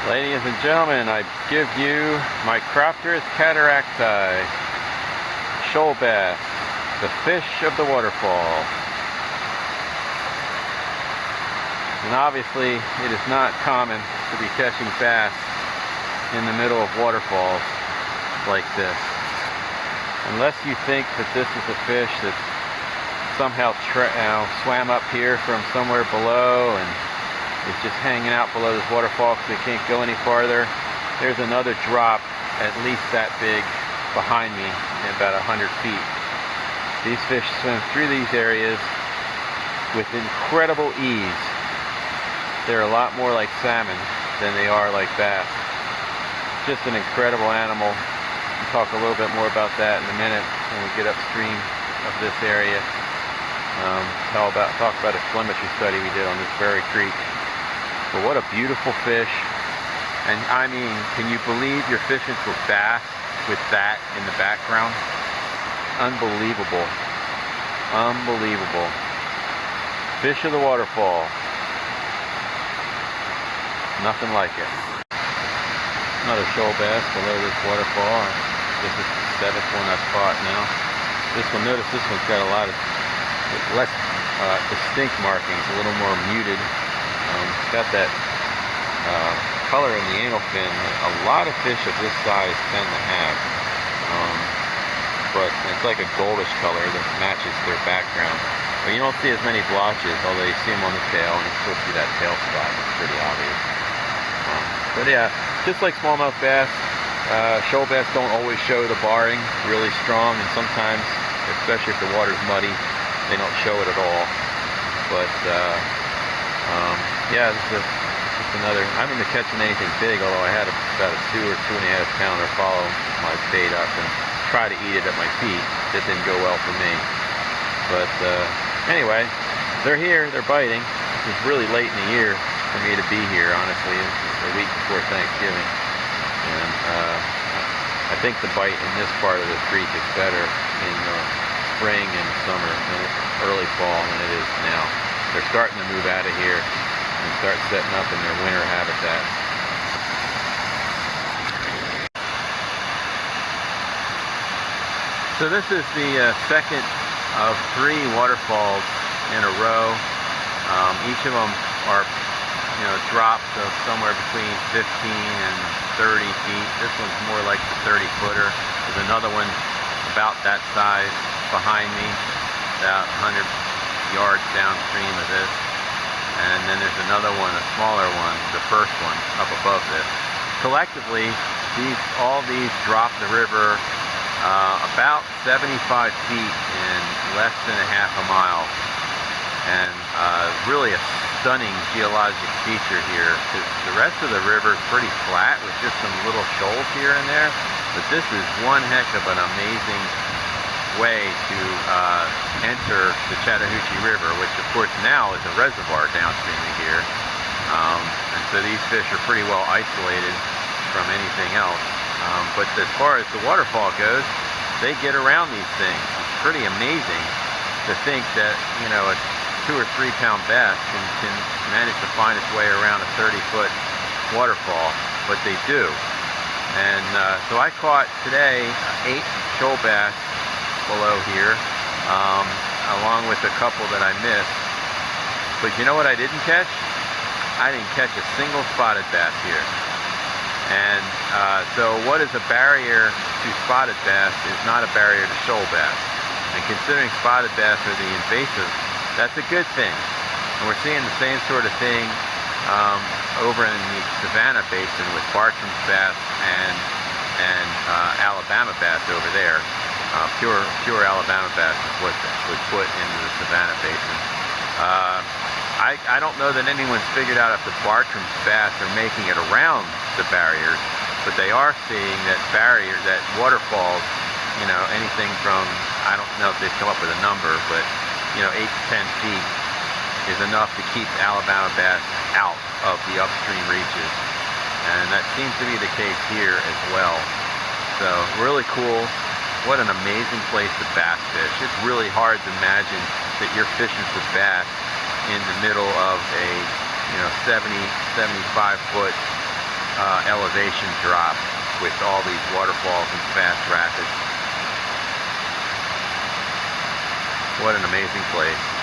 Ladies and gentlemen, I give you my Cropterus cataracti, shoal bass, the fish of the waterfall. And obviously, it is not common to be catching bass in the middle of waterfalls like this. Unless you think that this is a fish that somehow swam up here from somewhere below and is just hanging out below this waterfall because they can't go any farther. There's another drop at least that big behind me in about 100 feet. These fish swim through these areas with incredible ease. They're a lot more like salmon than they are like bass. Just an incredible animal. We'll talk a little bit more about that in a minute when we get upstream of this area. Talk about a telemetry study we did on this very creek. But what a beautiful fish. And I mean, can you believe you're fishing for bass with that in the background? Unbelievable. Unbelievable. Fish of the waterfall. Nothing like it. Another shoal bass below this waterfall. This is the 7th one I've caught now. This one, notice this one's got a lot of less distinct markings, a little more muted. It's got that color in the anal fin that a lot of fish of this size tend to have. But it's like a goldish color that matches their background. But you don't see as many blotches, although you see them on the tail, and you still see that tail spot. It's pretty obvious. But yeah, just like smallmouth bass, shoal bass don't always show the barring really strong, and sometimes, especially if the water's muddy, they don't show it at all. But yeah, this is just another. I haven't been catching anything big, although I had about a 2 or 2.5 pounder follow my bait up and try to eat it at my feet. That didn't go well for me. But anyway, they're here, they're biting. This is really late in the year for me to be here, honestly. It's a week before Thanksgiving. And I think the bite in this part of the creek is better in spring and summer and early fall than it is now. They're starting to move out of here and start setting up in their winter habitats. So this is the second of 3 waterfalls in a row. Each of them are, drops of somewhere between 15 and 30 feet. This one's more like the 30-footer. There's another one about that size behind me, about 100 yards downstream of this. And then there's another one, a smaller one, the first one, up above this. Collectively, all these drop the river about 75 feet in less than a half a mile. And really a stunning geologic feature here, because the rest of the river is pretty flat with just some little shoals here and there. But this is one heck of an amazing way to enter the Chattahoochee River, which of course now is a reservoir downstream of here. And so these fish are pretty well isolated from anything else. But as far as the waterfall goes, they get around these things. It's pretty amazing to think that, a 2 or 3 pound bass can manage to find its way around a 30-foot waterfall, but they do. And so I caught today 8 shoal bass below here, along with a couple that I missed. But you know what I didn't catch? I didn't catch a single spotted bass here. And so what is a barrier to spotted bass is not a barrier to shoal bass. And considering spotted bass are the invasive, that's a good thing. And we're seeing the same sort of thing over in the Savannah Basin with Bartram bass and Alabama bass over there. Pure Alabama bass is what was put into the Savannah Basin. I don't know that anyone's figured out if the Bartram bass are making it around the barriers, but they are seeing that waterfalls, anything from, I don't know if they've come up with a number, but 8 to 10 feet is enough to keep Alabama bass out of the upstream reaches. And that seems to be the case here as well. So really cool. What an amazing place to bass fish. It's really hard to imagine that you're fishing for bass in the middle of a 70, 75 foot elevation drop with all these waterfalls and fast rapids. What an amazing place.